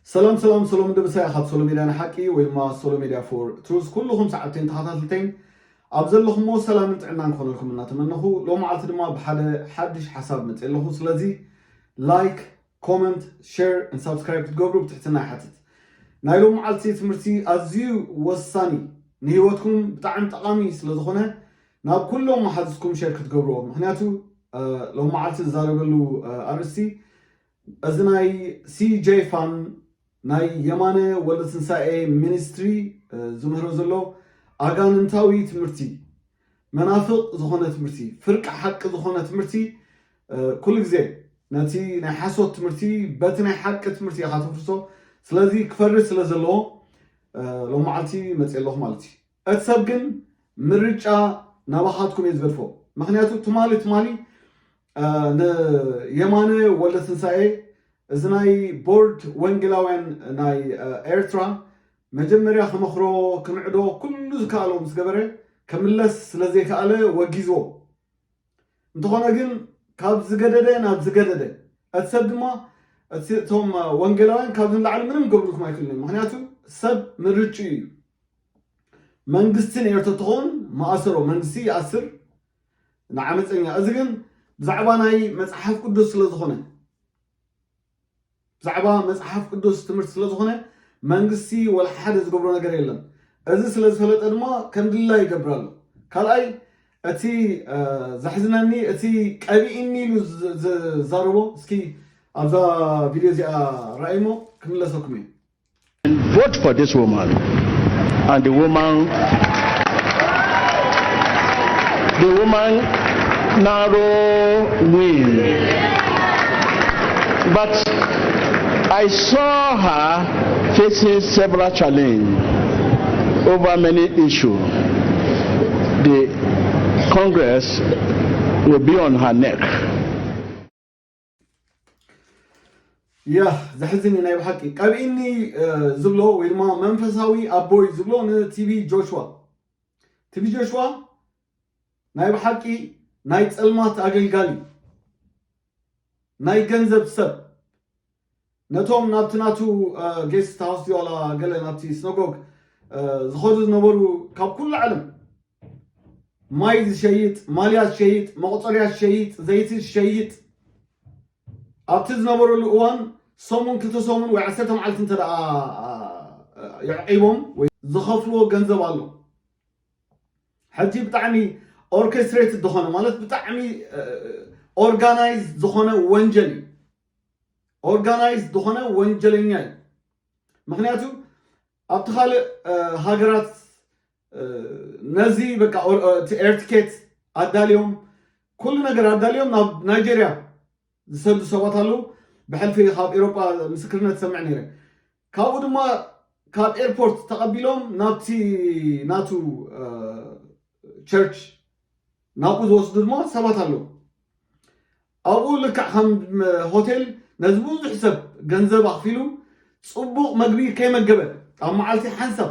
سلام دبساي خاب سلام ميديا حكي ويلما سلام ميديا فور تروس كلهم ساعتين تخاطلتين ابزل لكم مو سلام نطعنا نكون لكم نتمنى لو معلت دما بحد حدش حساب متلهو سلازي لايك كومنت شير اند سبسكرايب تقبروا بتحتنا حتت نايلو معلتي تمرتي ازيو وصاني نهيوتكم بتاعم تقامي سلازخونه ناب كلهم ما حدثكم شير كتقبروا مخنياتو لو معلتي زاربلو ارسي ازناي سي جي فان ناي يمانه ولد سنساء مينستري زمهرو زلو اغاننتاوي تمرتي منافق زخونه تمرتي فرق حق زخونه تمرتي كل غزي ناتي ناي حسوت تمرتي بتناي حق تمرتي خاطفرسو سلازي كفر سلازلو لو معلتي مصيلو مالتي اتسبغن مرጫ نباحاتكم يزبرفو مخنياتو تمالي يمانه ولد سنساء زناي بورد وانجلاوين ناي ايرترا مجمريا خمخرو كمعدو كل زكالو مسغبره كملس سلازي كاله وغيزو انتخونا جن كاب زغدده ناب زغدده اتسبدما اتسيتهم وانجلاوين كاب العالم منم قبلكم ايكلن مخنياتو سب مرچي منغستن ايرتتون ما اسرو منغسي اسر نعمصنيا ازغن بزعبا ناي مصحف قدس سلازخونه بزعبا مصحف قدس تمرت سلازخونه منغسي ولا حد زغبرو ነገር የለም እዚ ስለዝፈለጠ ድማ ከምድላ ይገብራሉ ካልኣይ እቲ ዘሕዝናኒ እቲ ቀቢኢኒ ዛርቦ እስኪ አብዛ ቪዲዮ ዚኣ ራእይሞ ክምለሰኩም እዩ vote for this woman and the woman narrow win, but I saw her facing several challenges over many issues. The Congress will be on her neck. Yeah, زحزني ناي بحكي قبيني زبلو ويما منفساوي ابوي زبلو ن تي في جوشوا ناي بحكي ناي صلمات اغلغالي ناي ገንዘብ ሰብ ነቶም ናብትናቱ ጌስት ሃውስ ወላ ገለ ናብቲ ስነጎግ ዝኸዱ ዝነበሩ ካብ ኩሉ ዓለም ማይ ዝሸይጥ ማልያ ዝሸይጥ መቆፀርያ ዝሸይጥ ዘይቲ ዝሸይጥ ኣብቲ ዝነበረሉ እዋን ሰሙን ክልተ ሰሙን ወይ 10 መዓልቲ እንተ ደኣ ይዕቂቦም ወይ ዝኸፍልዎ ገንዘብ ኣሎ ሕጂ ብጣዕሚ orchestrated ዝኾነ ማለት ብጣዕሚ organized ዝኾነ ወንጀል organized ዝኾነ ወንጀለኛ ምክንያቱ ኣብቲ ካልእ ሃገራት ነዚ በቃ ኤርቲኬት ኣዳልዮም ኩሉ ነገር ኣዳልዮም ናብ ናይጄርያ ዝሰዱ ሰባት ኣለው ብሕልፊ ካብ ኤሮጳ ምስክርነት ሰምዕ ነይረ ካብኡ ድማ ካብ ኤርፖርት ተቐቢሎም ናብቲ ናቱ ቸርች ናብኡ ዝወስዱ ድማ ሰባት ኣለው ኣብኡ ልክዕ ከም ሆቴል ነዚ ብዙሕ ሰብ ገንዘብ ኣኽፊሉ ፅቡቕ መግቢ ከይመገበ ኣብ መዓልቲ ሓንሳብ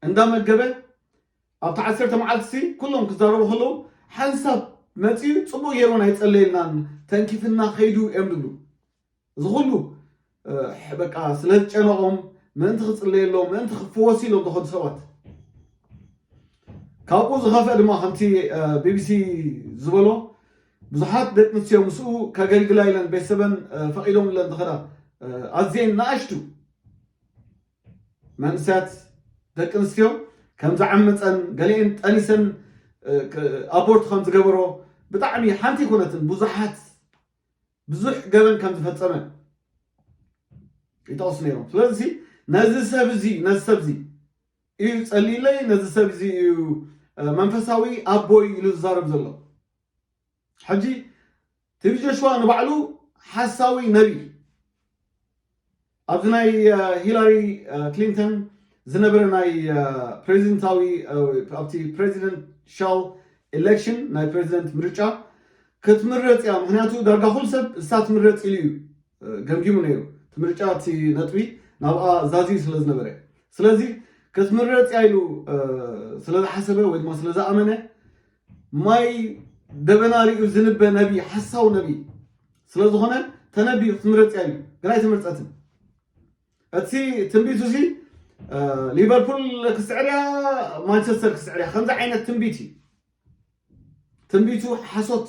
እንዳመገበ ኣብቲ 10 መዓልቲ ኩሎም ክዛረቡ ከለዉ ሓንሳብ መፂኡ ፅቡቕ ጌሩ ናይ ፀለየልናን ተንኪፍና ከይዱ እዮም ዝብሉ እዚ ኩሉ በቃ ስለዝጨነቆም ምእንቲ ክፅለየሎም ምእንቲ ክፍወስ ኢሎም ዝኸዱ ሰባት ካብኡ ዝኸፍአ ድማ ከምቲ ቢቢሲ ዝበሎ ብዙሓት ደቂ ኣንስትዮ ምስኡ ከገልግላ ኢለን ቤተሰበን ፈቒዶም ኢለን ዝኸዳ ኣዝየን ንኣሽቱ መንእሰያት ደቂ ኣንስትዮ ከም ዝዓመፀን ገሊአን ጠኒሰን ኣቦርት ከም ዝገበሮ ብጣዕሚ ሓንቲ ኮነትን ብዙሕ ገበን ከም ዝፈፀመ ይጠቕሱ ነይሮም ስለዚ ነዚ ሰብ እዚ እዩ ፀሊለይ ነዚ ሰብ እዚ እዩ መንፈሳዊ ኣቦይ ኢሉ ዝዛረብ ዘሎ ሕጂ ቲቪ ጆሽዋ ንባዕሉ ሓሳዊ ነቢ ኣብዚ ናይ ሂላሪ ክሊንተን ዝነበረ ናይ ፕሬዚደንታዊ ኣብቲ ፕሬዚደንሻል ኤሌክሽን ናይ ፕሬዚደንት ምርጫ ክትምረፅ እያ ምክንያቱ ዳርጋ ኩሉ ሰብ እሳ ትምረፅ ኢሉ እዩ ገምጊሙ ነይሩ እቲ ምርጫ እቲ ነጥቢ ናብኣ ዛዝዩ ስለዝነበረ ስለዚ ክትምረፅ እያ ኢሉ ስለዝሓሰበ ወይ ድማ ስለዝኣመነ ማይ ደበና ሪኡ ዝንበ ነቢ ሓሳው ነቢ ስለዝኾነ ተነቢዩ ክትምረፅ እያ ኢሉ ግን ኣይተመርፀትን أتسي تنبيتو سي ليفربول كسعريا مانشستر كسعريا خمسة عينة تنبيتو حصوت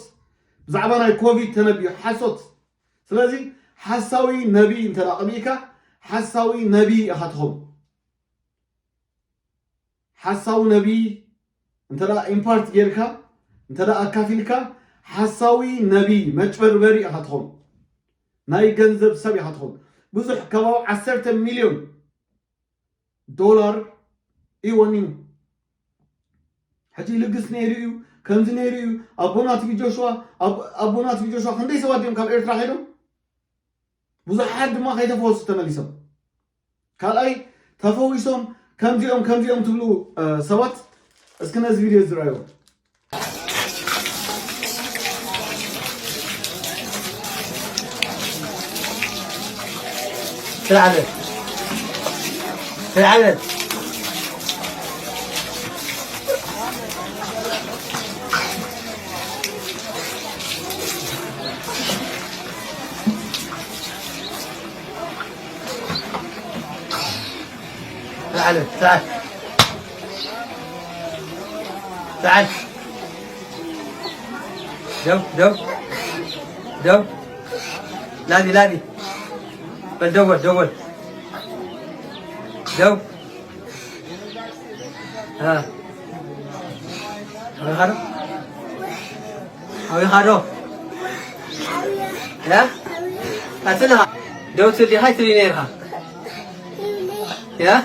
بزعبانا كوفيد تنبيو حصوت سلازي حساوي نبي انت رقميكا حساوي نبي أخذهم حساوي نبي انت را إمبارت جيركا انت را أكافيلكا حساوي نبي مجبربري أخذهم ناي جنزب سبي أخذهم بزح كواو 10 مليون دولار إيوانينو حتى لقس نيريو كنز نيريو أبونات في جوشوا خندي سواد يوم كاب إيرترا خيدو بزح حد ما خيدا فوز تمليسم كالاي تفويسهم كم جيهم تبلو سوات اسكناز فيديو زرايو العدد العدد العدد تعال تعال دو لادي بل دول دو ها هاي خارو لا أتنها دو تدي هاي ترينيرها يا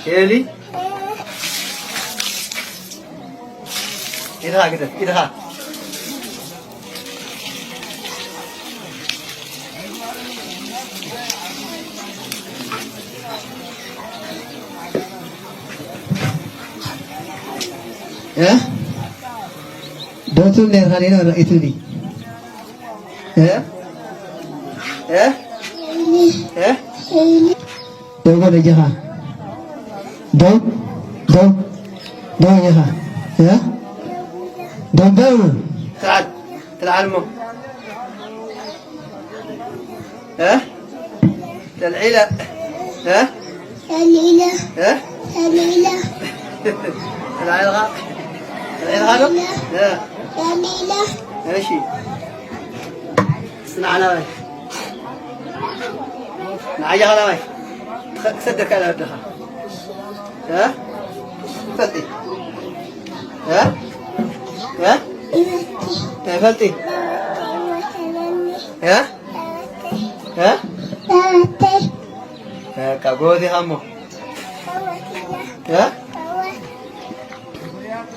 يلي إذا كده إذا ya Dotul ner hari na itu di ya Dogo de jaha do jaha ya do تعال مو العيلة العيلة هذا؟ لا ماشي صنع على وين نعيا على وين تصدق على ودها فلتي فلتي كابودي همو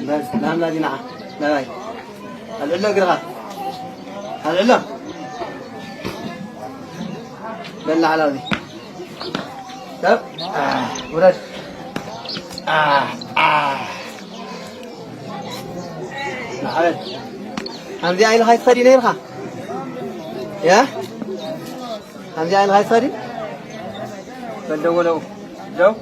بس نعم لا جناح لا باي هل قرغة هل بلع على ودي طب ورد نعم همدي عين هاي تخدي نيرها يا همدي عين هاي تخدي بلدو لو دو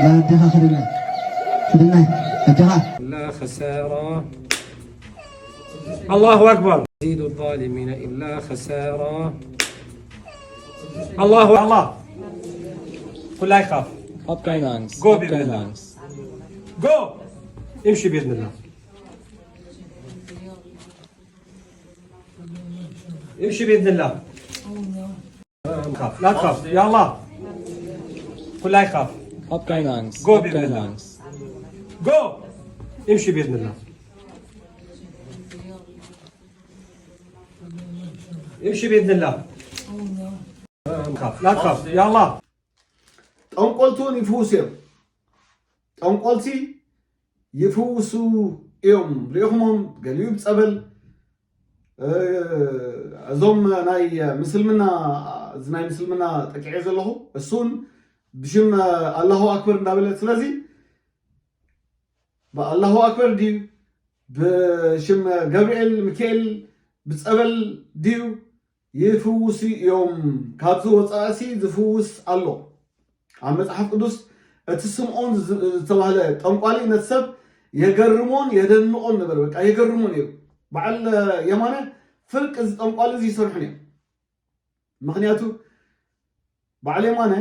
لا دها خدنا لا خسارة الله أكبر يزيد الظالمين إلا خسارة الله قل لا يخاف Up keine Angst. Go, Hab wir keine Männer. Angst. جو امشي بإذن الله امشي بإذن الله لا تخاف يا الله قل لا يخاف Hab keine Angst. Go, Hab wir keine Männer. Angst. جو امشي بإذن الله امشي بإذن الله لا تخاف يا الله أنقلتون يفوسهم أنقلتي يفوسوا يوم ريحهم قليوب تقبل أزوم ناي مسلمنا تكعيز الله السون بشم الله أكبر نابلة سلازي الله أكبر ديو بشم جبريل ميكائيل بتقبل ديو يفوسي يوم كابزو وصاسي زفوس الله عم مصحف قدس اتسمعون تبعله طنقالي نتسب يجرمون يدنقون نبر بقى يجرمون يو بعل يمانه فرق طنقال زي يسرحني مغنياتو بعل يمانه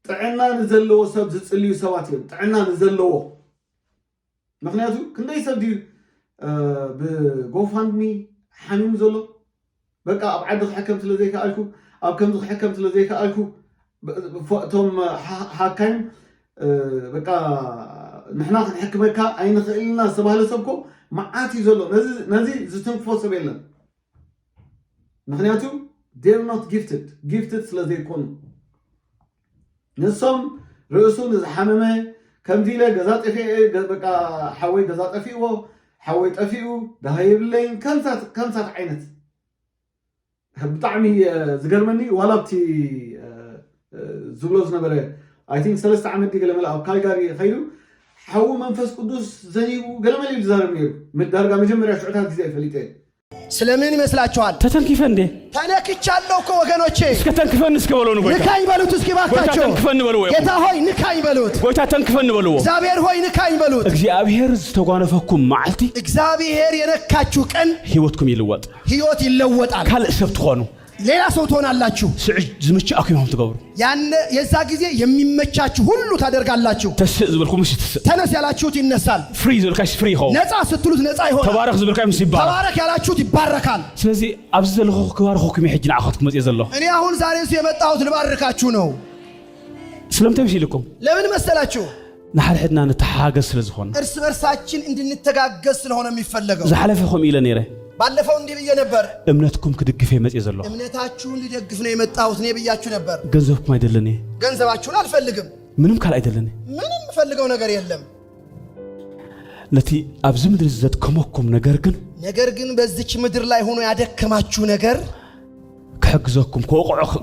طعنا نزلو سب زصليو سبات يو طعنا نزلو مغنياتو كندي سب دي بغوفاندمي حميم زلو بقى ابعد حكم تلزيك الكو اب كم حكم تلزيك الكو فوقتهم حكايم بقى نحنا نحكمك اين خلينا سباله سبكو معاتي زلو نزي زتنفو سبيلن مغنياتو they're not gifted ስለዚህ يكون نسم رؤسون زحممه كم ديله غزاطفي بقى حوي غزاطفيو حوي طفيو دهيبلين كمسات عينت بطعمي زغرمني ولابتي زبلوز نبره I think 3 عام دي قال ملأ كالغاري خيرو حو منفس قدوس زنيو قال ملي يزارم نير مدارغا مجمريا شعتها ጊዜ ፈልيته ስለምን ይመስላችኋል ተተንክፈ እንዴ ተነክቻለሁ እኮ ወገኖቼ እስከ ተንክፈን እስከ በለው ነው ንካኝ በሉት እስኪ ባካቸው ተንክፈን በለው ጌታ ሆይ ንካኝ በሉት ጎይታ ተንክፈን በለው እግዚአብሔር ሆይ ንካኝ በሉት እግዚአብሔር ዝተጓነፈኩም ማዕልቲ እግዚአብሔር የነካችሁ ቀን ህይወትኩም ይለወጥ ህይወት ይለወጣል ካልሰብ ትሆኑ ሌላ ሰው ትሆናላችሁ ስዕጅ ዝምች አኩማም ትገብሩ ያን የዛ ጊዜ የሚመቻችሁ ሁሉ ታደርጋላችሁ ተስዕ ዝብልኩም ተነስ ያላችሁት ይነሳል ፍሪ ዝብልካሽ ፍሪ ሆ ነፃ ስትሉት ነፃ ይሆናል ተባረክ ዝብልካሽ ይባረክ ተባረክ ያላችሁት ይባረካል ስለዚህ አብዝ ዘለኹ ክባርኹኩም ይሕጅና አኸትኩም መጽ ዘለኹ እኔ አሁን ዛሬ የመጣሁት ልባርካችሁ ነው ስለምንተምሽ ይልኩም ለምን መሰላችሁ ንሓድሕድና ንተሓገዝ ስለዝኾነ እርስ በርሳችን እንድንተጋገዝ ስለሆነ የሚፈለገው ዝሓለፈኹም ኢለ ነይረ ባለፈው እንዲህ ብዬ ነበር እምነትኩም ክድግፍ የመጽ ዘለኹ እምነታችሁን ሊደግፍ ነው የመጣሁት እኔ ብያችሁ ነበር ገንዘብኩም አይደለኔ ገንዘባችሁን አልፈልግም ምንም ካል አይደለኔ ምንም ፈልገው ነገር የለም ነቲ አብዝ ምድር ዘትከመኩም ነገር ግን በዚች ምድር ላይ ሆኖ ያደከማችሁ ነገር ከሕግዘኩም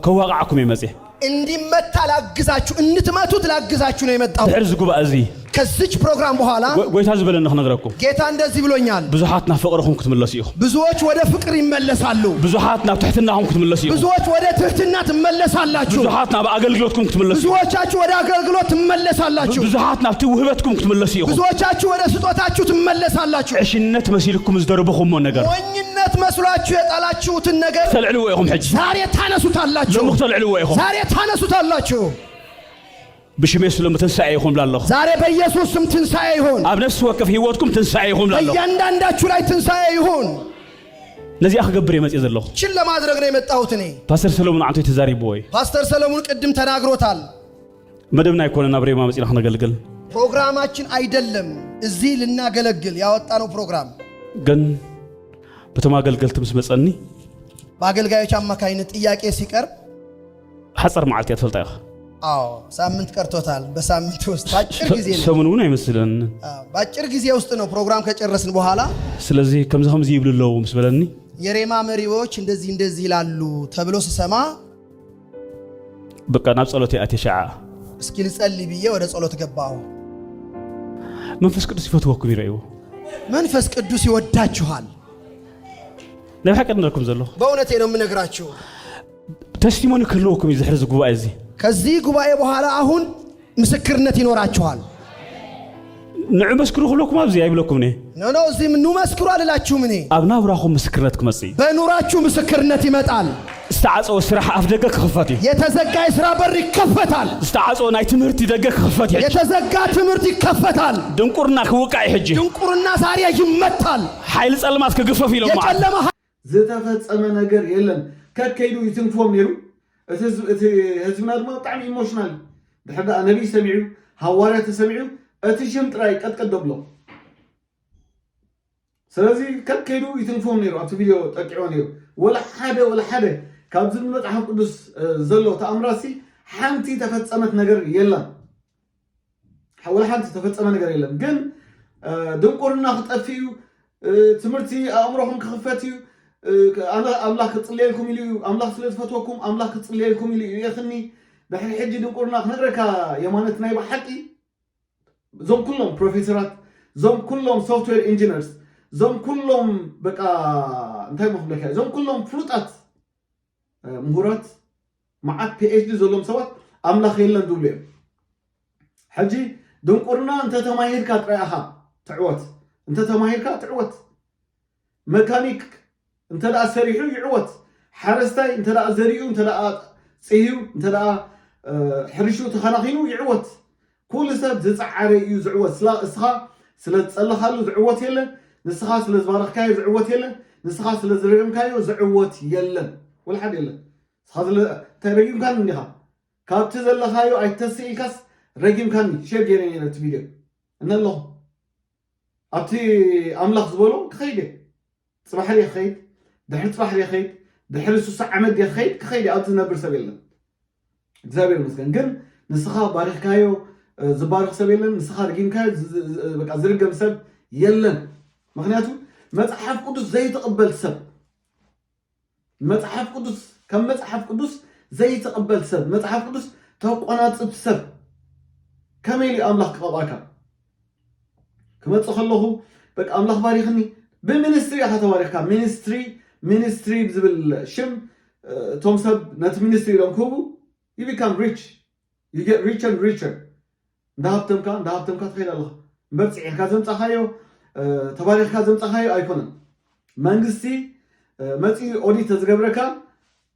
ከዋቃዓኩም የመጽ እንዲመታ ላግዛችሁ እንትመቱት ላግዛችሁ ነው የመጣው ድሕር ዝጉባእ እዚ ከዚች ፕሮግራም በኋላ ጎይታ ዝበለና ክነግረኩም ጌታ እንደዚህ ብሎኛል ብዙሃት ናብ ፍቅርኩም ክትመለሱ ኢኹም ብዙዎች ወደ ፍቅር ይመለሳሉ ብዙሃት ናብ ትሕትናኩም ክትመለሱ ኢኹም ብዙዎች ወደ ትሕትና ትመለሳላችሁ ብዙሃት ናብ አገልግሎትኩም ክትመለሱ ብዙዎቻችሁ ወደ አገልግሎት ትመለሳላችሁ ብዙሃት ናብ ውህበትኩም ክትመለሱ ኢኹም ብዙዎቻችሁ ወደ ስጦታችሁ ትመለሳላችሁ ዕሽነት መሲልኩም ዝደረበኹም ነገር ሞኝነት መስሏችሁ የጣላችሁትን ነገር ተልዕልዎ ኢኹም ሕጂ ዛሬ ታነሱታላችሁ ለሙኽ ተልዕልዎ ኢኹም ዛሬ ታነሱታላችሁ بشم يسلم تنسعي يخون بالله ዛሬ በኢየሱስ ስም ትንሳኤ ይሁን አብ ነፍስ ወከፍ ህይወትኩም ትንሳኤ ይሁን بالله እያንዳንዳችሁ ላይ ትንሳኤ ይሁን ለዚህ አخገብር የመጽ ዘለኹ ችን ለማድረግ ነው የመጣሁት እኔ ፓስተር ሰሎሞን አንተ ተዛሪቦ ወይ ፓስተር ሰሎሞን ቅድም ተናግሮታል መደብና ይኮነና ብሬማ መጽና ነገልግል ፕሮግራማችን አይደለም እዚህ ልናገለግል ያወጣነው ፕሮግራም ግን በተማገልገል ትምስ መጸኒ በአገልጋዮች አማካይነት ጥያቄ ሲቀርብ ሐጸር ማዓልት ያተፈልጣ አዎ ሳምንት ቀርቶታል በሳምንት ውስጥ ባጭር ጊዜ ነው ሰሙኑን አይመስለን ባጭር ጊዜ ውስጥ ነው ፕሮግራም ከጨረስን በኋላ ስለዚህ ከምዘም ይብልለው መስበለኒ የሬማ መሪዎች እንደዚህ ይላሉ ተብሎ ሲሰማ በቃ ናብ ጸሎት ያተሻዓ እስኪ ልጸልይ ብዬ ወደ ጸሎት ገባሁ መንፈስ ቅዱስ ይፈትወኩም ይረዩ መንፈስ ቅዱስ ይወዳችኋል ለሐቅ እንደኩም ዘሎ በእውነቴ ነው የምነግራችሁ ተስቲሞኒ ክልውኩም ይዝሕርዝ ጉባኤ እዚ ከዚህ ጉባኤ በኋላ አሁን ምስክርነት ይኖራችኋል ንዑ መስክሩ ሁሉኩም አብዚ አይብለኩም ነኝ ኖ እዚህ ኑ መስክሩ አልላችሁም እኔ አብና ብራኹም ምስክርነት ክመጽ በኑራችሁ ምስክርነት ይመጣል استعصوا ስራሕ አፍደገ ክኸፈት የተዘጋ የሥራ በር ይከፈታል استعصوا ናይ ትምህርቲ ደገ ክኸፈት የተዘጋ ትምህርት ይከፈታል ድንቁርና ክውቃይ ሕጂ ድንቁርና ዛሬ ይመታል ኃይል ጸልማት ከግፈፍ ይለው ማለት የጨለማ ዝተፈጸመ ነገር የለም ከከይዱ ይትንፎም ነሩ እቲ ህዝብና ድማ በጣም ኢሞሽናል ድሕዳ ነብይ ሰሚዑ ሐዋርያ ተሰሚዑ እቲ ሽም ጥራይ ቀጥቀጥ ብሎ ስለዚህ ከከይዱ ይትንፎም ነሩ አቲ ቪዲዮ ጠቂዖ ነሩ ወላ ሓደ ካብዚ መጽሐፍ ቅዱስ ዘሎ ተአምራሲ ሓንቲ ተፈጸመት ነገር የለም ወላ ሓንቲ ተፈጸመ ነገር የለም ግን ድንቁርና ክጠፍዩ ትምህርቲ አእምሮኹም ክኽፈትዩ أنا أملاك تصليلكم إلي أملاك صليتفتوكم أملاك تصليلكم إلي يخني دحين حجي دنقرنا نقرأك يمانتنا يبقى حقي زوم كلهم بروفيسورات زوم كلهم سوفتوير انجينيرز زوم كلهم بقى انتهي مخبلك زوم كلهم فلوتات مهورات معك PhD زولهم سوات أملاك يلن دولي حجي دنقرنا انت تماهير كاترياها تعوت انت تماهيركا تعوت ميكانيك انت لا سريحو يعوت حرستاي انت لا زريو انت لا صيو انت لا حرشو تخناخينو يعوت كل سب زصعري يزعوت سلا اسخا سلا تصلخالو زعوت يله نسخا سلا زبارخكايو زعوت يله نسخا سلا زريمكايو زعوت يله ولا حد يله هذا ترجم كان نيها كابت زلخايو ايتسيلكاس رجم كان شير جيرين يله فيديو ان الله ابتي املاح زبولو خيده صباح لي خيد دحر صباح لي خيد دحر سوس عمد يا خيد خيد ابت نبر سبيلن እግዚአብሔር ይመስገን ግን ንስኻ ባሪኽካዮ ዝባርኽ ሰብ የለን ንስኻ ረጊምካዮ በቃ ዝርገም ሰብ የለን ምክንያቱ መጽሐፍ ቅዱስ ዘይተቀበል ሰብ መጽሐፍ ቅዱስ ከም መጽሐፍ ቅዱስ ዘይተቀበል ሰብ መጽሐፍ ቅዱስ ተቆናጽብ ሰብ ከመይ አምላኽ ክቐባካ ክመጽእ ከለኹ በቃ አምላኽ ባሪኽኒ ብሚኒስትሪ አኻ ተባሪኽካ ሚኒስትሪ ዝብል ሽም ቶም ሰብ ነቲ ሚኒስትሪ ኢሎም ክህቡ you become rich you get richer and richer እንዳሃብተምካ ትኸይድ ኣለኻ መብፅዒካ ዘምፃኻዮ ተባሪኽካ ዘምፃኻዮ ኣይኮነን መንግስቲ መፂ ኦዲት ተዝገብረካ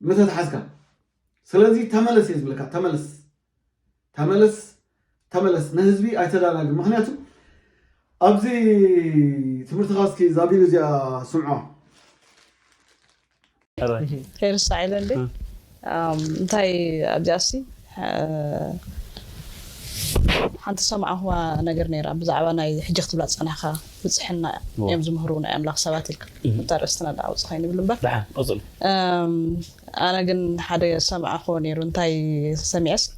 ምተተሓዝካ ስለዚ ተመለስ እየ ዝብለካ ተመለስ ንህዝቢ ኣይተዳናግን ምክንያቱ ኣብዚ ትምህርትኻ እስኪ ዛቢሉ እዚኣ ስምዖ خير السعيلة دي انتي ابجاسي حنت سمع هو نجر نيرا بزعبا ناي حجخت بلا صناخه بصحنا يوم زمهرونا املاح سباتلك مترستنا داو صخايني بلمبر لا اصل انا كن حدا سمع خو نيرو انتي سمعس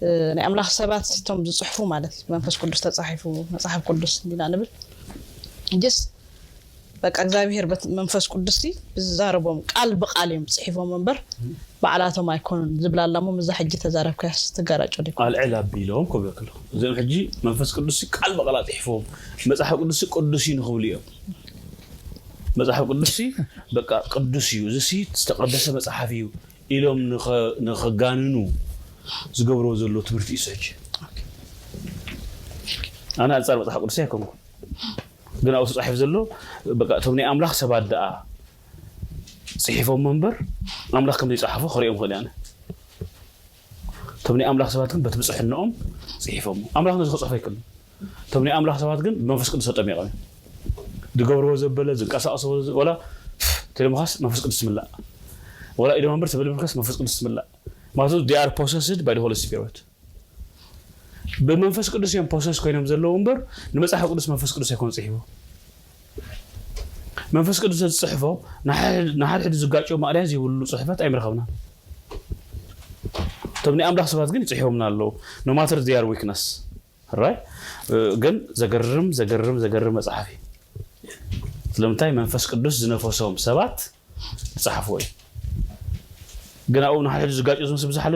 ناي املاح سبات توم زصحفو مالت منفس قدس تصحفو مصحف قدس دينا نبل جس በቃ እግዚአብሔር በመንፈስ ቅዱስቲ ብዛረቦም ቃል በቃልም ጽሒፎም መንበር በዓላቶም አይኮኑን ዝብላላሞ መዛ ሕጂ ተዛረብካስ ተጋራጮ ዲኮ አልዕላ ቢሎም ኮበክሎ ዘም ሕጂ መንፈስ ቅዱስ ቃል በቃላ ጽሒፎም መጽሐፍ ቅዱስ ቅዱስ ይንኸብልዮ መጽሐፍ ቅዱስ በቃ ቅዱስ እዩ ዝሲ ተቀደሰ መጽሐፍ እዩ ኢሎም ንኸጋንኑ ዝገብሮ ዘሎ ትምህርቲ ይሰጅ አና አንጻር መጽሐፍ ቅዱስ አይኮንኩ ግን አውስ صحيح ዘሎ በቃ ተምኔ አምላኽ ሰባት ዳ ጽሒፎም መንበር አምላኽ ከም ይጻሕፉ خريኦም ሆነ ተምኔ አምላኽ ሰባት ግን በትብጽሕነኦም ጽሒፎም አምላኽ ነው ዝጽሕፈ ይከል ተምኔ አምላኽ ሰባት ግን መንፈስ ቅዱስ ተጠሚቀ ድገብርዎ ዘበለ ዝንቀሳቀስ ወላ ተለምኻስ መንፈስ ቅዱስ ምላ ወላ ኢዶ መንበር ተበልብልከስ መንፈስ ቅዱስ ምላ ማለት they are possessed by the Holy Spirit በመንፈስ ቅዱስ ያን ፕሮሰስ ኮይነም ዘለው ወንበር ንመጽሐፍ ቅዱስ መንፈስ ቅዱስ አይኮን ጽሒፎ መንፈስ ቅዱስ ጽሒፎ ናሐድ ዝጋጨው ማርያዝ ይውሉ ጽሕፈት አይምረኸብና ተብኒ አምላኽ ሰባት ግን ጽሒፎምና አለው no matter their weakness right ግን ዘገርም መጽሐፊ ስለምታይ መንፈስ ቅዱስ ዝነፈሰውም ሰባት ጽሐፎ ግን አው ናሐድ ዝጋጨው ዝምስ ብዛሐለ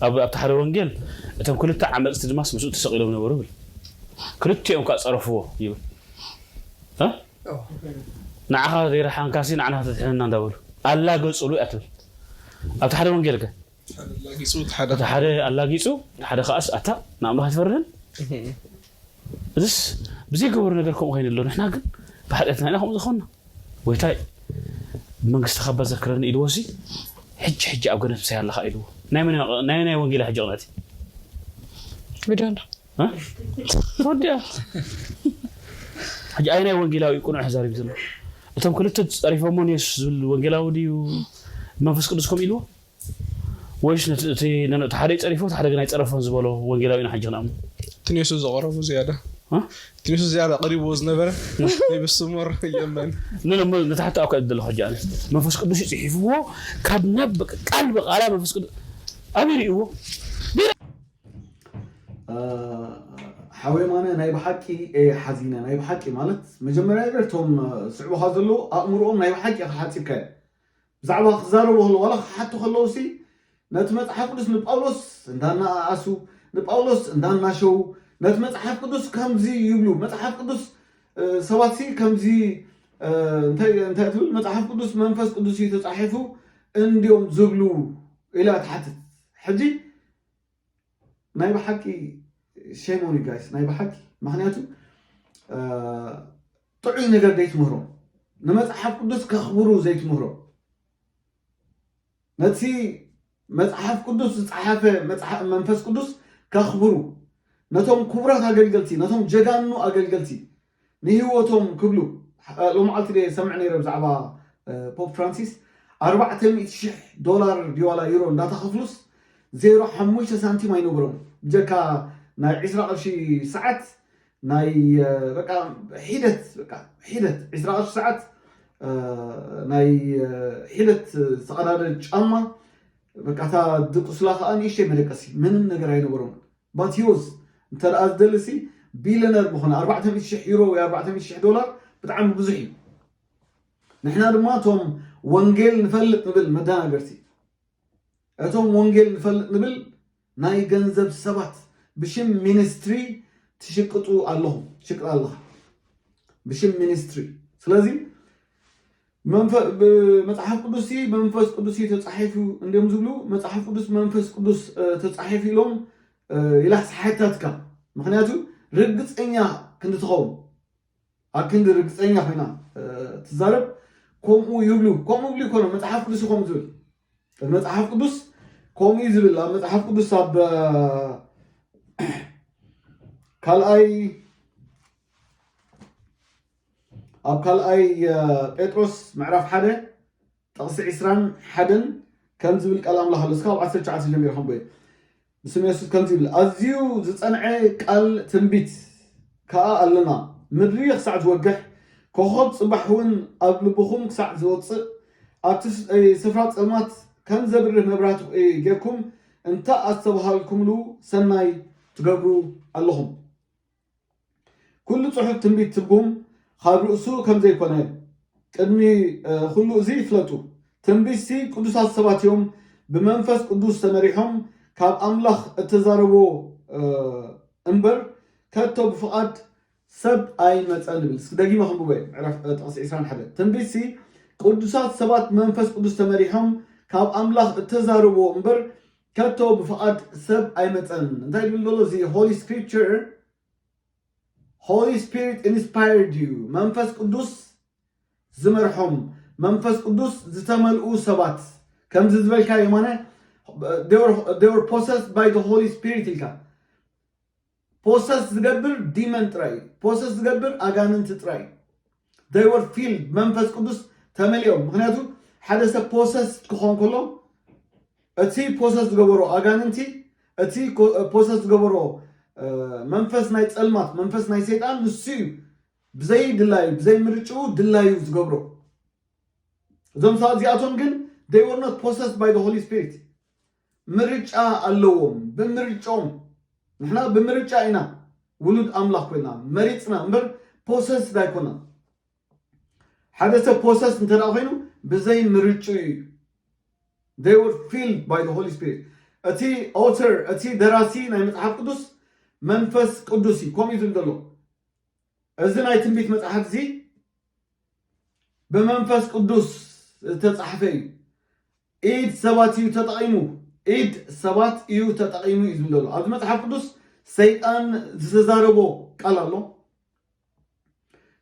اب تحر وانجيل اتم كلتا عملت دماس مسؤول تسقيلهم نورو كلتيهم كصرفوا يبل ها نعها غير حنكاسين عنها تحنا ندول الله قصلو اتل اب تحر وانجيل كه الله قيصو تحر الله قيصو حدا خاص اتا نعم راح تفرهن بس بزي قبر نغيركم وين اللون احنا كن بحدثنا لهم زخنا ويتاي منغست خبا ذكرن يدوسي حج ابغنت سيالله خايلو ناي وانجيل حجوناتي بدون ها وديا حج اينا وانجيلاو يكون حزاري بزم انتم كلت تصريفهم يسول وانجيلاو دي منفس قدسكم يلو ويش نتي تحري تصريفو تحري غنا يصرفون زبلو وانجيلاو ين حجنا تنيسو زغرفو زياده ها تنيسو زياده قريب وز نبره يبسمر يمن نلم نتحت اكل دل حجاني منفس قدس يصحفو كابنب قلب قال منفس قدس أميريو حويمانه ناي بحكي حزينه ناي بحكي مالت مجمرا يبرتهم صعبه هذلو امرهم ناي بحكي حاتيك زعبا خزارو ولا حتى خلوسي نتمصحف قدس لጳውሎስ እንዳና አሱ ለጳውሎስ እንዳና ሾው ነትመጽሐፍ ቅዱስ ከምዚ ይብሉ መጽሐፍ ቅዱስ ሰባሲ ከምዚ እንታይ ትብል መጽሐፍ ቅዱስ መንፈስ ቅዱስ ይተጻሕፉ እንዲዮም ዝብሉ ኢላ ተሓትት ሕጂ ናይ በሓቂ ሼሞኒ ጋይስ ናይ በሓቂ ምክንያቱ ጥዑይ ነገር ዘይትምህሮ ንመጽሓፍ ቅዱስ ከኽብሩ ዘይትምህሮ ነቲ መጽሓፍ ቅዱስ ዝጸሓፈ መንፈስ ቅዱስ ከኽብሩ ነቶም ክቡራት አገልገልቲ ነቶም ጀጋኑ አገልገልቲ ንህይወቶም ክብሉ ሎማዓልቲ ደ ሰምዕ ነይረ ብዛዕባ ፖፕ ፍራንሲስ $400,000 ዲዋላ ዩሮ እንዳተኸፍሉስ 0.5 ሳንቲም አይነብሮም ጀካ ናይ 20 ቅርሺ ሰዓት ናይ በቃ ሒደት 20 ቅርሺ ሰዓት ናይ ሒደት ሰቀዳደ ጫማ በቃ ታ ድቁስላ ከዓ ንእሽተ መደቀሲ ምንም ነገር አይነብሮም ባቲዮስ እንተደኣ ዝደልሲ ቢሊዮነር ምኾነ $400,000 ወይ $400,000 ብጣዕሚ ብዙሕ እዩ ንሕና ድማ እቶም ወንጌል ንፈልጥ ንብል መደናገርቲ እቶም ወንጌል ንፈልጥ ንብል ናይ ገንዘብ ሰባት ብሽም ሚኒስትሪ ትሽቅጡ ኣለኹም ትሽቅጥ ኣለኻ ብሽም ሚኒስትሪ ስለዚ መጽሐፍ ቅዱስ መንፈስ ቅዱስ ተጻሒፉ እንደም ዝብሉ መጽሐፍ ቅዱስ መንፈስ ቅዱስ ተጻሒፉ ኢሎም ኢላስ ሓታትካ ምክንያቱ ርግፀኛ ክንትኸውን ኣብ ክንዲ ርግፀኛ ኮይና ትዛረብ ከምኡ ይብሉ ይኮነ መጽሐፍ ቅዱስ ከም ዝብል መጽሐፍ ቅዱስ ከምኡ ዝብል ኣብ መጽሐፍ ቅዱስ ኣብ ካልኣይ ጴጥሮስ ምዕራፍ 1 ጥቕሲ 21 ከም ዝብል ቃል ኣምላኽ ኣሎ እስካብ 19 ጀሚሩ ከምበይ ብስም የሱስ ከም ዝብል ኣዝዩ ዝጸንዐ ቃል ትንቢት ከዓ ኣለና ምድሪ ክሳዕ ዝወግሕ ኮኸብ ጽባሕ እውን ኣብ ልብኹም ክሳዕ ዝወፅእ ኣብቲ ስፍራ ጸልማት ከም ዘብርህ መብራህቲ ጌርኩም እንታ ኣስተባሃልኩምሉ ሰናይ ትገብሩ ኣለኹም ኩሉ ጽሑፍ ትንቢት ትርጉም ካብ ርእሱ ከም ዘይኮነ ቅድሚ ኩሉ እዚ ይፍለጡ ትንቢትሲ ቅዱሳት ሰባት እዮም ብመንፈስ ቅዱስ ተመሪሖም ካብ ኣምላኽ እተዛረቦ እምበር ከቶ ብፍቓድ ሰብ ኣይመፀን ይብል ደጊመ ክንብበ ምዕራፍ ጥቕሲ 21 ትንቢትሲ ቅዱሳት ሰባት መንፈስ ቅዱስ ተመሪሖም ካብ ኣምላኽ እተዛረቦ እምበር ከቶ ብፍቓድ ሰብ ኣይመፀን እንታይ ድብል ዘሎ እዚ Holy Spirit inspired you መንፈስ ቅዱስ ዝመርሖም መንፈስ ቅዱስ ዝተመልኡ ሰባት ከም ዝበልካ የማነ they were possessed by the Holy Spirit ኢልካ possess ዝገብር ዲመን ጥራይ possess ዝገብር ኣጋንንት ጥራይ they were filled መንፈስ ቅዱስ ተመሊኦም ምክንያቱ ሓደ ሰብ possess ክኾን ከሎ እቲ possess ዝገበሮ ኣጋንንቲ እቲ possess ዝገበሮ መንፈስ ናይ ጸልማት መንፈስ ናይ ሰይጣን ንሱ ብዘይ ድላዩ ብዘይ ምርጭው ድላዩ ዝገብሮ እዞም ሰባት እዚኣቶም ግን they were not possessed by the Holy Spirit ምርጫ ኣለዎም ብምርጮም ንሕና ብምርጫ ኢና ውሉድ ኣምላኽ ኮይና መሪፅና እምበር ፖሰስ ዳይኮና ሓደ ሰብ ፖሰስ እንተደኣ ኮይኑ ብዘይ ምርጩ እዩ they were filled by the Holy Spirit እቲ author እቲ ደራሲ ናይ መጽሓፍ ቅዱስ መንፈስ ቅዱስ ከምኡ ዝብል ዘሎ እዚ ናይ ትንቢት መጽሓፍ እዚ ብመንፈስ ቅዱስ ተጻሕፈ እዩ ኢድ ሰባት እዩ ተጠቒሙ ኢድ ሰባት እዩ ተጠቒሙ እዩ ዝብል ዘሎ ኣብዚ መጽሓፍ ቅዱስ ሰይጣን ዝተዛረቦ ቃል ኣሎ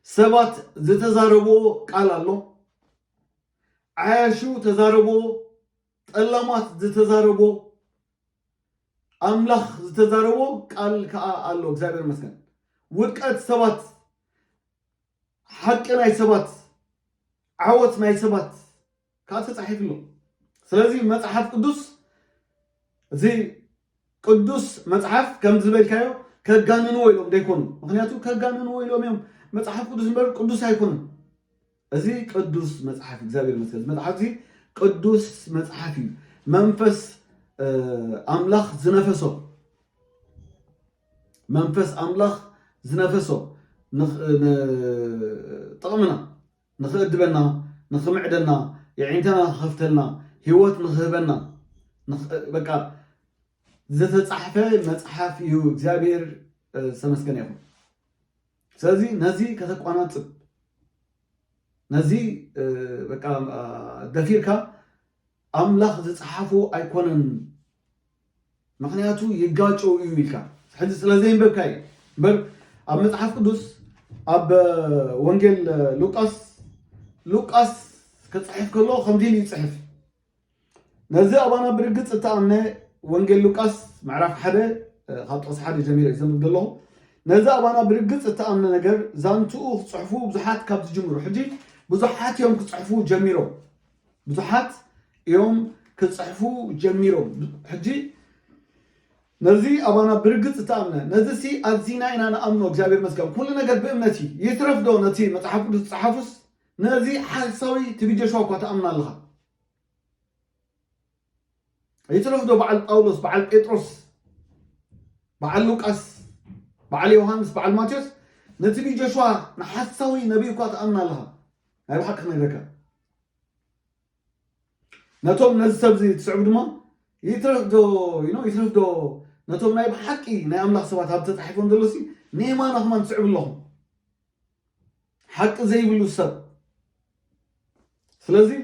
ሰባት ዝተዛረቦ ቃል ኣሎ ዓያሹ ተዛረቦ ጠላማት ዝተዛረቦ ኣምላኽ ዝተዛረቦ ቃል ከዓ ኣሎ እግዚአብሔር ይመስገን ውድቀት ሰባት ሓቂ ናይ ሰባት ዓወት ናይ ሰባት ከዓ ተጻሒፍሎ ስለዚ መጽሓፍ ቅዱስ እዚ ቅዱስ መጽሐፍ ከም ዝበልካዮ ከጋንንዎ ኢሎም ደይኮኑ ምክንያቱ ከጋንንዎ ኢሎም እዮም መጽሐፍ ቅዱስ እምበር ቅዱስ ኣይኮኑን እዚ ቅዱስ መጽሐፍ እግዚአብሔር ይመስገን መጽሐፍ እዚ ቅዱስ መጽሐፍ እዩ መንፈስ ኣምላኽ ዝነፈሶ መንፈስ ኣምላኽ ዝነፈሶ ጥቕምና ንኽእድበና ንኽምዕደና የዒንተና ንኽኸፍተልና ህይወት ንኽህበና በቃ ዝተጻሕፈ መጽሓፍ እዩ እግዚአብሔር ተመስገን ይሁን ስለዚ ነዚ ከተቋናጽብ ነዚ በቃ ደፊርካ ኣምላኽ ዝጽሓፉ ኣይኮነን ምክንያቱ ይጋጮ እዩ ኢልካ ሕዚ ስለዚ ይንበብካ እዩ እምበር ኣብ መጽሓፍ ቅዱስ أب وانجيل لوقاس كتصحف كله 50 يتصحف نزي أبانا برقص التأمنة وانجيل لوقاس معرف حدا خاطر حدا جميل يسمى الله نزي أبانا برقص التأمنة نجر زانتو تصحفوا بزحات كابت جمرو حجي بزحات يوم كتصحفوا جميرو بزحات يوم كتصحفوا جميرو حجي نزي أبانا برقص التأمنة نزي سي أزينا إن أنا أمنو جابر مسكب كل نجر بأمنتي يترفضوا نتي متحفظ الصحافس نزي حالسوي تبي شوك وتأمن الله يترفضوا بعل أولس بعل بطرس بعل لوقاس بعل يوحنس بعل ماتيوس نتبي جشوا نحسوي نبي وتأمن الله هاي بحق نجرك نتوم نزسب زي تسعود ما يترفضوا يترفضوا نتوم نايب حقي نايم الله سبات هبت تحفون دلوسي نيما نخمن تسعود لهم حق زي بلو السب سلازي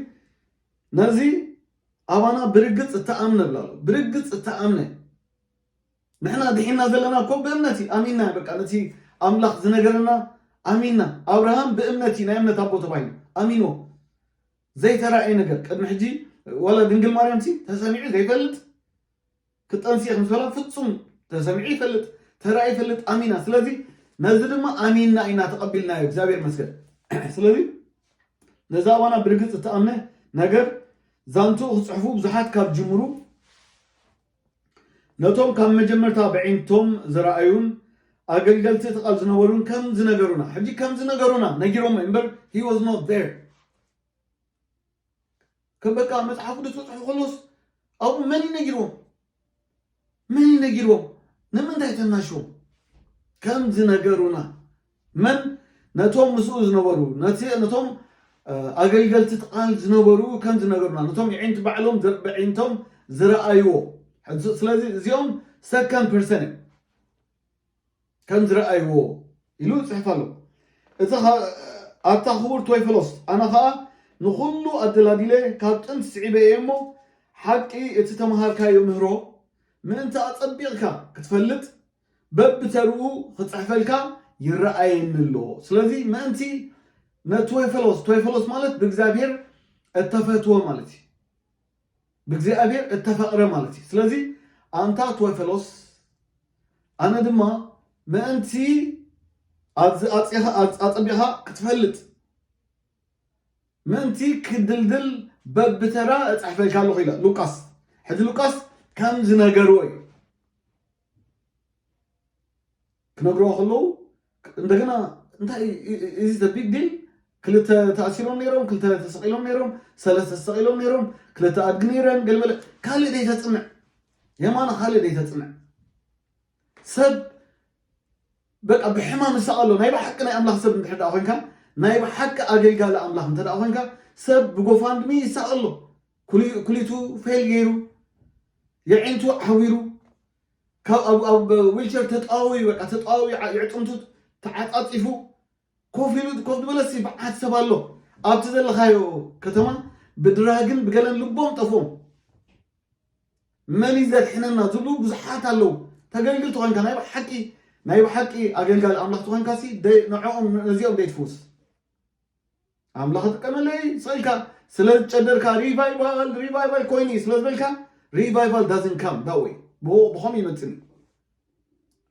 نزي أبانا برقص التأمن بلالو برقص التأمن نحنا دحينا زلنا كوب بأمنتي أمينا بك أنتي أملاخ زنقرنا أمينا أبراهام بأمنتي نايمنا تابو تبعين أمينو زي ترى أي نقر قد محجي ولا دنقل مريمتي تسمعي زي فلت كنت أنسي أخمس ولا فتصم تسمعي فلت ترى أي فلت أمينا سلازي نزل ما أمينا إنا تقبلنا يبزابير مسكر سلازي نزاوانا برقص التأمنة نجر زانتو خصحفو بزحات كاب جمرو نتوم كم مجمر تابعين توم زرائيون أقلقلت تقال زنورون كم زنقرونا حجي كم زنقرونا نجيروم إنبر he was not there كم بقى متحفو دتوصحفو خلص أو مني نجيروم نمن دايتنا شو كم زنقرونا من نتوم مسؤول زنورو نتوم أقلقلت تقال زنبرو كم زنقرنا نتوم يعين تبعلهم بعينتهم زرأيو سلازي زيوم second person كم زرأيو يلو تحفلو إذا أتخبر توي فلوس أنا خا نخلو أدلاديله كابتن سعيبة يمو حقي اتتمهار كايو مهرو من انت أطبيقك كتفلت ببترو فتحفلك يرأين اللو سلازي ما انتي توي فلوس مالت بإግዚአብሔር اتفقوا مالتي بإግዚአብሔር اتفقر مالتي سلازي أنت توي فلوس أنا دما ما أنتي أطبيها كتفلت ما أنتي كدلدل ببترا اتحفل كالو خيلا لوكاس حد لوكاس كم زنقروي كنقروا خلو عندنا انت is the big deal كلتا تأثيرهم نيرهم كلتا تسقيلهم نيرهم ثلاثة تسقيلهم نيرهم كلتا أدقنيرهم قال ملا كالي دي تتصنع يمانا خالي دي تتصنع سب بقى بحمام سألو نايبا حق ناي أملاح سب نتحدى أخوينكا نايبا حق أجل قال أملاح نتحدى أخوينكا سب بقوفاند مي سألو كليتو فيل غيرو يعينتو حويرو أو ويلشر تتقاوي بقى تتقاوي يعطمتو تعاطفو كوفيلو كوف بلسي بعد سبالو أبتدل خايو كتمان بدراجن بقلن لبهم طفهم مالي ذات حننا زلو بزحات اللو تقلقل توغن كان نايب حقي أقل قال أملاح توغن كاسي دي نوعهم نزيهم دي تفوس أملاح تكملي سألكا سلز تشدركا ريفايفال كويني سلز بلكا ريفايفال doesn't come that way بخم يمتني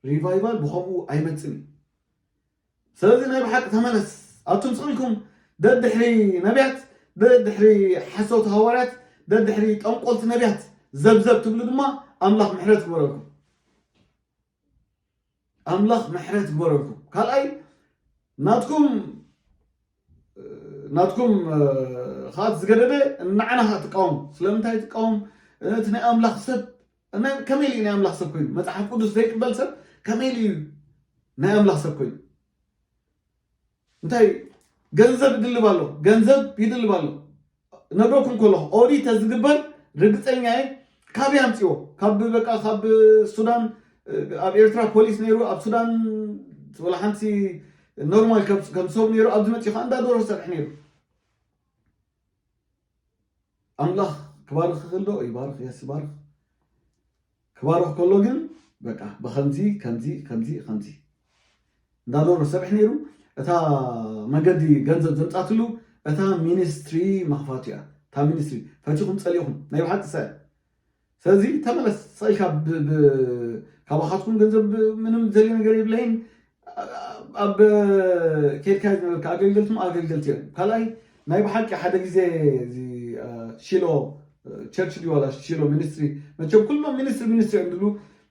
ريفايفال بخمو أيمتني سلازي نايب حق تمنس أتم صلكم دد حري نبيات دد حري حسوت هوارات دد حري قلت نبيات زبزب تبلو دما أملاح محرات بوركم أملاح محرات بوركم قال أي ناتكم خاط زقدده نعناها تقاوم سلامتاي تقاوم تني أملاح سب أنا كميلي ني أملاح سب كوين ما تحب قدس ذيك بلسب كميلي ني أملاح سب كوين انتي ገንዘብ ይድልባሉ ገንዘብ ይድልባሉ ነብሮኩም ኮሎ ኦዲ ተዝግበር ርግጠኛይ ካቢያም ጽዮ ካብ በቃ ካብ ሱዳን ኣብ ኤርትራ ፖሊስ ነይሩ ኣብ ሱዳን ወላ ሓንቲ ኖርማል ከም ሰብ ነይሩ ኣብ ዝመጽ ይፋንዳ ዶሮ ሰርሕ ነይሩ አምላህ ክባርኽ ከሎ ይባርኽ ይስባርኽ ክባርኽ ከሎ ግን በቃ በኸምዚ ከምዚ እንዳዶሮ ሰርሕ ነይሩ እታ መገዲ ገንዘብ ዘምጻትሉ እታ ሚኒስትሪ መኽፋትያ እታ ሚኒስትሪ ፈቲኹም ጸሊኹም ናይ ባሓቂ ሰ ስለዚ ተመለስ ጸይካ ካብኻትኩም ገንዘብ ምንም ዘሊ ነገር የብለይን ኣብ ኬድካይ ዝነበርካ ኣገልገልቱም ኣገልገልቲ እዮም ካልኣይ ናይ ባሓቂ ሓደ ግዜ ሽሎ ቸርች ዲዋላ ሽሎ ሚኒስትሪ መቸም ኩሎም ሚኒስትሪ እዮም ድሉ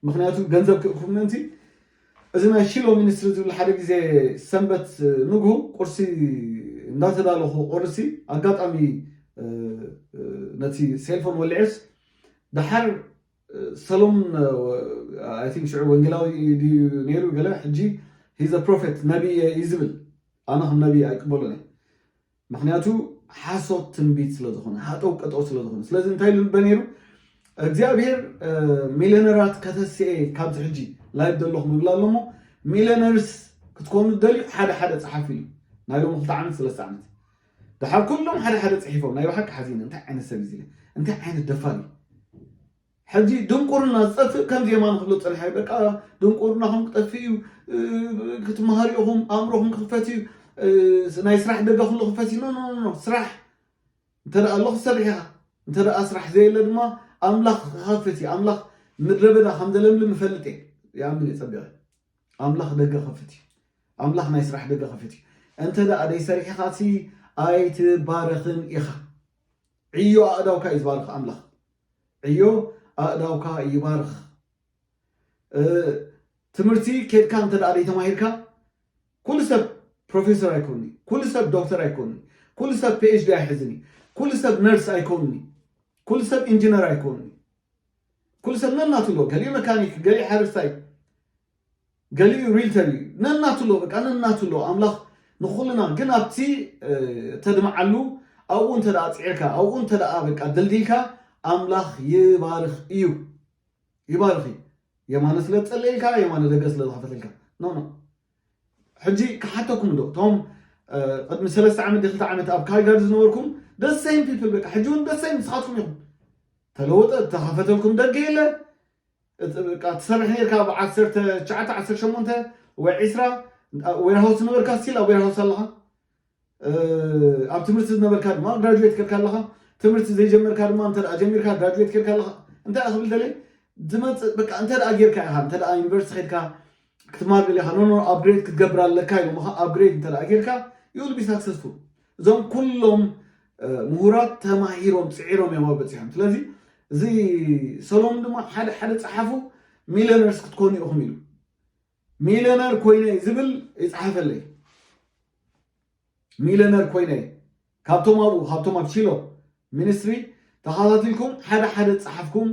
ምክንያቱ ገንዘብ ክእኩም ምንቲ እዚ ናይ ሽሎ ሚኒስትሪ ዝብል ሓደ ግዜ ሰንበት ንግሁ ቁርሲ እንዳተዳለኹ ቁርሲ ኣጋጣሚ ነቲ ሴልፎን ወልዕስ ድሓር ሰሎሞን አይ ቲንክ ሽዑ ወንጌላዊ ነይሩ ገለ ሕጂ ሂዝ አ ፕሮፌት ነቢይ እዩ ዝብል ኣነ ከም ነቢይ ኣይቅበሎን እየ ምክንያቱ ሓሶት ትንቢት ስለዝኾነ ሃጠው ቀጠው ስለዝኾነ ስለዚ እንታይ ልበ ነይሩ እግዚአብሔር ሚሊዮነራት ከተስኤ ካብዚ ሕጂ ላይ ደለኹም ይብላ ኣሎ እሞ ሚሊዮነርስ ክትኮኑ ደልዩ ሓደ ፀሓፍ ኢሉ ናይ ሎሚ 2 ዓመት 3 ዓመት ድሓር ኩሎም ሓደ ፅሒፎም ናይ ባሓቂ ሓዚነ እንታይ ዓይነት ሰብ እዩ እንታይ ዓይነት ደፋር እዩ ሕጂ ድንቁርና ዝጠፍእ ከምዚ የማን ክብሎ ፀኒሐ በቃ ድንቁርናኹም ክጠፍእ እዩ ክትመሃሩ ኢኹም ኣእምሮኹም ክኽፈት እዩ ናይ ስራሕ ደገ ኩሉ ክኽፈት እዩ ኖ ስራሕ እንተደኣ ኣለኹ ሰሪሕ ኢኻ እንተደኣ ስራሕ ዘየለ ድማ ኣምላኽ ክኸፍት እዩ ኣምላኽ ምድረ በዳ ከም ዘለምልም ይፈልጥ እየ ይኣምን እየ ፀቢቐ ኣምላኽ ደገ ክኸፍት እዩ ኣምላኽ ናይ ስራሕ ደገ ክኸፍት እዩ እንተደኣ ደይሰሪሕኻ ሲ ኣይትባረኽን ኢኻ ዕዮ ኣእዳውካ እዩ ዝባርኽ ኣምላኽ ዕዮ ኣእዳውካ ይባርኽ ትምህርቲ ኬድካ እንተደኣ ደይተማሂርካ ኩሉ ሰብ ፕሮፌሰር ኣይኮንኒ ኩሉ ሰብ ዶክተር ኣይኮንኒ ኩሉ ሰብ ፒኤችዲ ኣይሕዝኒ ኩሉ ሰብ ነርስ ኣይኮንኒ ኩሉ ሰብ ኢንጂነር ኣይኮንኒ ኩሉ ሰብ ነናትሎ ገሊኡ መካኒክ ገሊኡ ሓረስታይ ገሊኡ ሪልተር እዩ ነናትሎ በቃ ነናትሎ ኣምላኽ ንኹልና ግን ኣብቲ ተድመዓሉ ኣብኡ እንተደኣ ፅዒርካ ኣብኡ እንተደኣ በቃ ደልዲልካ ኣምላኽ ይባርኽ እዩ ይባርኽ እዩ የማነ ስለ ዝፀለየልካ የማነ ደገ ስለ ዝኸፈተልካ ኖ ሕጂ ክሓተኩም ዶ እቶም ቅድሚ 3 ዓመት 2 ዓመት ኣብ ካልጋሪ ዝነበርኩም ደሰይም ፒፕል በቃ ሕጂ እውን ደሰይም ንስኻትኩም ኢኹም ተለወጠ ተኸፈተልኩም ደገ የለ በቃ ትሰርሕ ነርካ ኣብ 19 18 ወይ 20 ዌርሃውስ ዝነበርካ ስቲል ኣብ ዌርሃውስ ኣለኻ ኣብ ትምህርቲ ዝነበርካ ድማ ግራጁዌት ከድካ ኣለኻ ትምህርቲ ዘይጀመርካ ድማ እንተደኣ ጀሚርካ ግራጁዌት ከድካ ኣለኻ እንታይ ክብል ደለይ ዝመፅእ በቃ እንተደኣ ጌርካ ኢኻ እንተደኣ ዩኒቨርሲቲ ኸድካ ክትማር ገሊኻ ኖ ኣብግሬድ ክትገብር ኣለካ ኢሎምኻ ኣብግሬድ እንተደኣ ጌርካ ይውል ቢ ሳክሰስፉል እዞም ኩሎም ምሁራት ተማሂሮም ፅዒሮም እዮም በፂሖም ስለዚ እዚ ሰሎሞን ድማ ሓደ ፀሓፉ ሚሊዮነርስ ክትኮኑ ኢኹም ኢሉ ሚሊዮነር ኮይነ ዝብል ይፀሓፈለይ ሚሊዮነር ኮይነ ካብቶም ኣብኡ ካብቶም ኣብ ሽሎ ሚኒስትሪ ተኸታቲልኩም ሓደ ፀሓፍኩም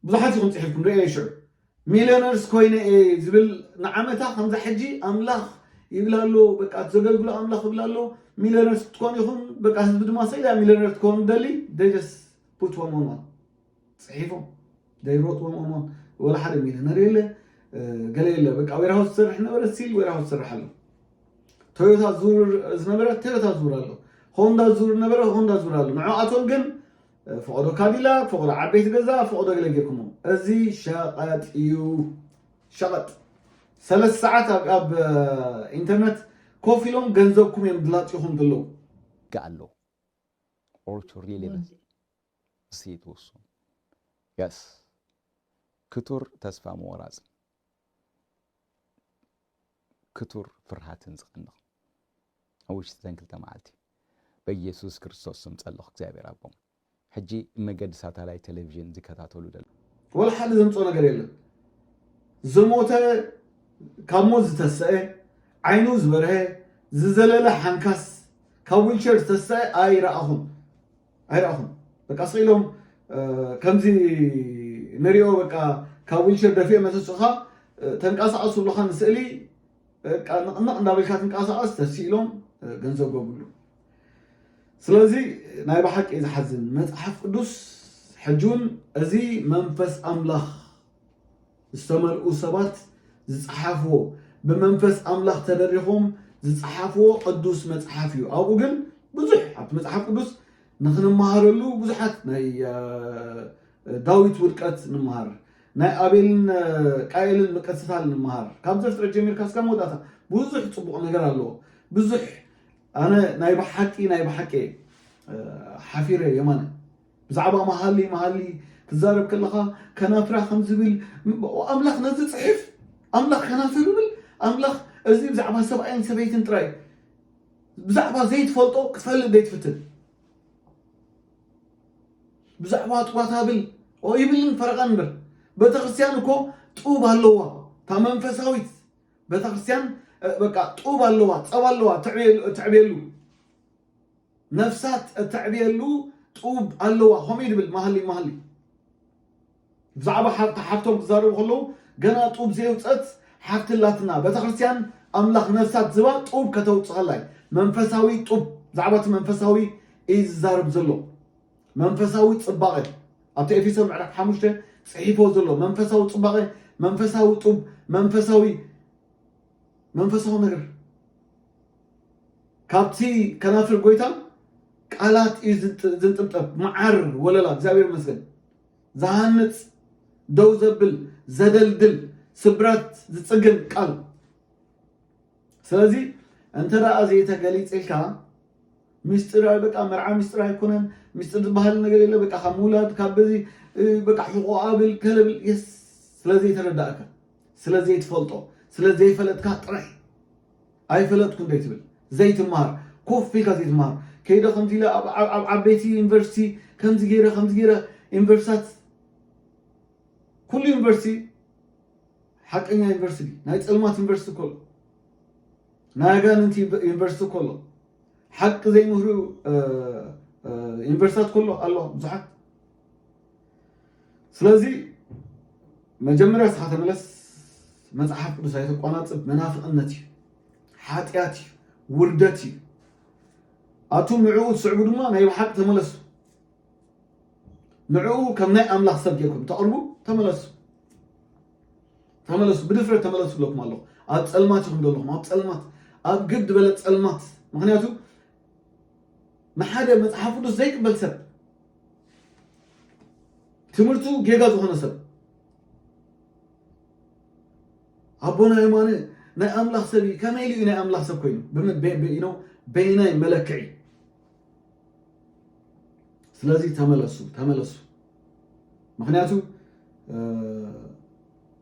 ብዙሓት ኢኹም ፅሒፍኩም ርአ ይሽዑ ሚሊዮነርስ ኮይነ ዝብል ንዓመታ ከምዛ ሕጂ ኣምላኽ ይብላ ኣሎ በቃ ዘገልግሎ ኣምላኽ ይብላ ኣሎ ሚሊዮነርስ ክትኮኑ ኢኹም በቃ ህዝቢ ድማ ሰኢላ ሚሊዮነር ክትኮኑ ደሊ ደጀስ ፑት ወን ፅሒፎም ደይሮጥ ወን ወላ ሓደ ሚሊዮነር የለ ገለ የለ በቃ ዌርሃውስ ዝሰርሕ ነበረ ስቲል ዌርሃውስ ዝሰርሕ ኣሎ ቶዮታ ዙር ዝነበረ ቶዮታ ዙር ኣሎ ሆንዳ ዙር ነበረ ሆንዳ ዙር ኣሎ ንዕኣቶም ግን فقدو كاديلا فقدو عبيت غزا فقدو غلغيكم ازي شقط يو شقط 3 ساعات اب انترنت كوفيلون غنزبكم يمدلاطيهم دلو قالو or to really see it also yes كتور تسفى مورز كتور فرحاتن زقنا اوش تنكل تمعلتي بيسوس كريستوس سم صلخ እግዚአብሔር አቦም ሕጂ መገድ ሳተላይት ቴሌቪዥን ዝከታተሉ ደል ወላ ሓደ ዘምጾ ነገር የለን ዝሞተ ካብ ሞት ዝተስአ ዓይኑ ዝበርሀ ዝዘለለ ሓንካስ ካብ ዊልቸር ዝተስአ ኣይረኣኹም በቃ ስኢሎም ከምዚ ንሪኦ በቃ ካብ ዊልቸር ደፊኦ መሰሱኻ ተንቃሳቀሱ ለኻ ንስእሊ በቃ ንቕንቕ እንዳበልካ ትንቃሳቀስ ተሲኢሎም ገንዘብ ገብሉ ስለዚህ ናይ ባሓቂ ዝሓዝን መጽሓፍ ቅዱስ ሕጁን እዚ መንፈስ ኣምላኽ ዝተመልኡ ሰባት ዝጸሓፍዎ ብመንፈስ ኣምላኽ ተደሪኾም ዝጸሓፍዎ ቅዱስ መጽሓፍ እዩ ኣብኡ ግን ብዙሕ ኣብቲ መጽሓፍ ቅዱስ ንኽንመሃረሉ ብዙሓት ናይ ዳዊት ውድቀት ንምሃር ናይ ኣቤልን ቃየልን መቀስታል ንምሃር ካብ ዘፍጥረት ጀሚርካ እስካብ መውጣእታ ብዙሕ ፅቡቕ ነገር ኣለዎ ብዙሕ ኣነ ናይ ብሓቂ ሓፊረ የማነ ብዛዕባ መሃሊ ትዛረብ ከለኻ ከናፍራ ከም ዝብል ኣምላኽ ነዚ ፅሒፍ ኣምላኽ ከናፍር ይብል ኣምላኽ እዚ ብዛዕባ ሰብኣይን ሰበይትን ጥራይ ብዛዕባ ዘይትፈልጦ ክትፈልጥ ዘይትፍትን ብዛዕባ ጥዋታ ብል ይብልን ፈረቐን እምበር ቤተክርስቲያን እኮ ጡብ ኣለዋ ታ መንፈሳዊት ቤተክርስቲያን በቃ ጡብ ኣለዋ ፀባ ኣለዋ ትዕብየሉ ነፍሳት ትዕብየሉ ጡብ ኣለዋ ከመይ ድብል መሃሊ ብዛዕባ ሓፍቶም ክዛረቡ ከለዉ ገና ጡብ ዘይውፀት ሓፍትላትና ቤተክርስቲያን ኣምላኽ ነፍሳት ዝባ ጡብ ከተውፅኸላይ መንፈሳዊ ጡብ ብዛዕባ እቲ መንፈሳዊ እዩ ዝዛረብ ዘሎ መንፈሳዊ ፅባቐ ኣብቲ ኤፌሶን ምዕራፍ 5 ፅሒፎ ዘሎ መንፈሳዊ ፅባቐ መንፈሳዊ ጡብ መንፈሳዊ ነገር ካብቲ ከናፍር ጎይታ ቃላት እዩ ዝንጥብጠብ መዓር ወለላ እግዚአብሔር ይመስገን ዝሃንፅ ደው ዘብል ዘደልድል ስብራት ዝፅግን ቃል ስለዚ እንተ ደኣ ዘይተገሊፅልካ ምስጢራዊ በቃ መርዓ ምስጢር ኣይኮነን ምስጢር ዝበሃል ነገር የለ በቃ ካብ ምውላድ ካብ በዚ በቃ ሕቆ ኣብል ከለብል የስ ስለዘይተረዳእካ ስለዘይትፈልጦ ስለዘይፈለጥካ ጥራይ ኣይፈለጥኩ እንዴ ትብል ዘይትምሃር ኮፍ ኢልካ ዘይትምሃር ከይደ ከምዚ ኢለ ኣብ ዓበይቲ ዩኒቨርሲቲ ከምዚ ገይረ ዩኒቨርሲታት ኩሉ ዩኒቨርሲቲ ሓቀኛ ዩኒቨርሲቲ ናይ ፀልማት ዩኒቨርሲቲ ኮሎ ናይ ኣጋንንቲ ዩኒቨርሲቲ ኮሎ ሓቂ ዘይምህሩ ዩኒቨርሲታት ኮሎ ኣሎ ብዙሓት ስለዚ መጀመርያ ስኻ ተመለስ መፅሓፍ ቅዱስ ኣይተቋናፅብ መናፍቅነት እዩ ሓጢኣት እዩ ውርደት እዩ ኣቱ ንዕኡ ትስዕቡ ድማ ናይ ብሓቂ ተመለሱ ንዕኡ ከም ናይ ኣምላኽ ሰብ ጌርኩም ተቕርቡ ተመለሱ ብድፍረት ተመለሱ ብለኩም ኣለኹ ኣብ ፀልማት ኢኹም ዘለኹም ኣብ ፀልማት ኣብ ግድ በለ ፀልማት ምክንያቱ ንሓደ መፅሓፍ ቅዱስ ዘይቅበል ሰብ ትምህርቱ ጌጋ ዝኾነ ሰብ ኣቦና የማነ ናይ ኣምላኽ ሰብ ከመይ ኢሉ ናይ ኣምላኽ ሰብ ኮይኑ በይናይ መለክዒ ስለዚ ተመለሱ ምክንያቱ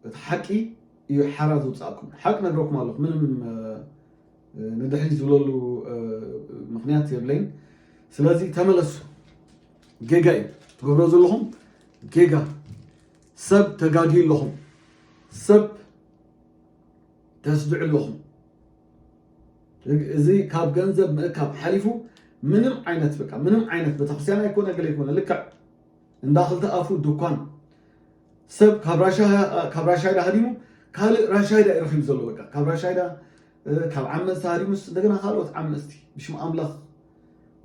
እቲ ሓቂ እዩ ሓራ ዝውፃእኩም ሓቂ ነግረኩም ኣለኹ ምንም ንድሕሪ ዝብለሉ ምክንያት የብለይን ስለዚ ተመለሱ ጌጋ እዩ ትገብሮ ዘለኹም ጌጋ ሰብ ተጋጊ ኣለኹም ሰብ ተስድዑ ኣለኹም እዚ ካብ ገንዘብ ምእካብ ሓሊፉ ምንም ዓይነት ቤተክርስቲያን ኣይኮነ ገለ ይኮነ ልክዕ እንዳክልተ ኣፉ ድኳን ሰብ ካብ ራሻይዳ ሃዲሙ ካልእ ራሻይዳ ይረኪቡ ዘሎ በቃ ካብ ራሻይዳ ካብ ዓመፅቲ ሃዲሙስ እንደገና ካልኦት ዓመፅቲ ብሽም ኣምላኽ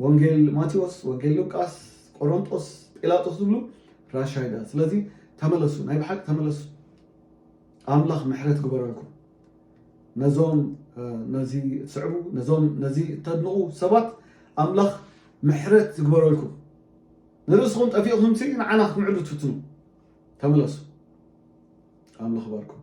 ወንጌል ማቴዎስ ወንጌል ሉቃስ ቆሮንጦስ ጲላጦስ ዝብሉ ራሻይዳ ስለዚ ተመለሱ ናይ ብሓቂ ተመለሱ ኣምላኽ ምሕረት ግበረልኩም ነዞም ነዚ ትስዕቡ ነዞም ነዚ ተድንቑ ሰባት ኣምላኽ ምሕረት ዝግበረልኩም ንርእስኩም ጠፊእኩም ንዓና ክትምዕዱ ትፍትኑ ተመለሱ ኣምላኽ ባርኩም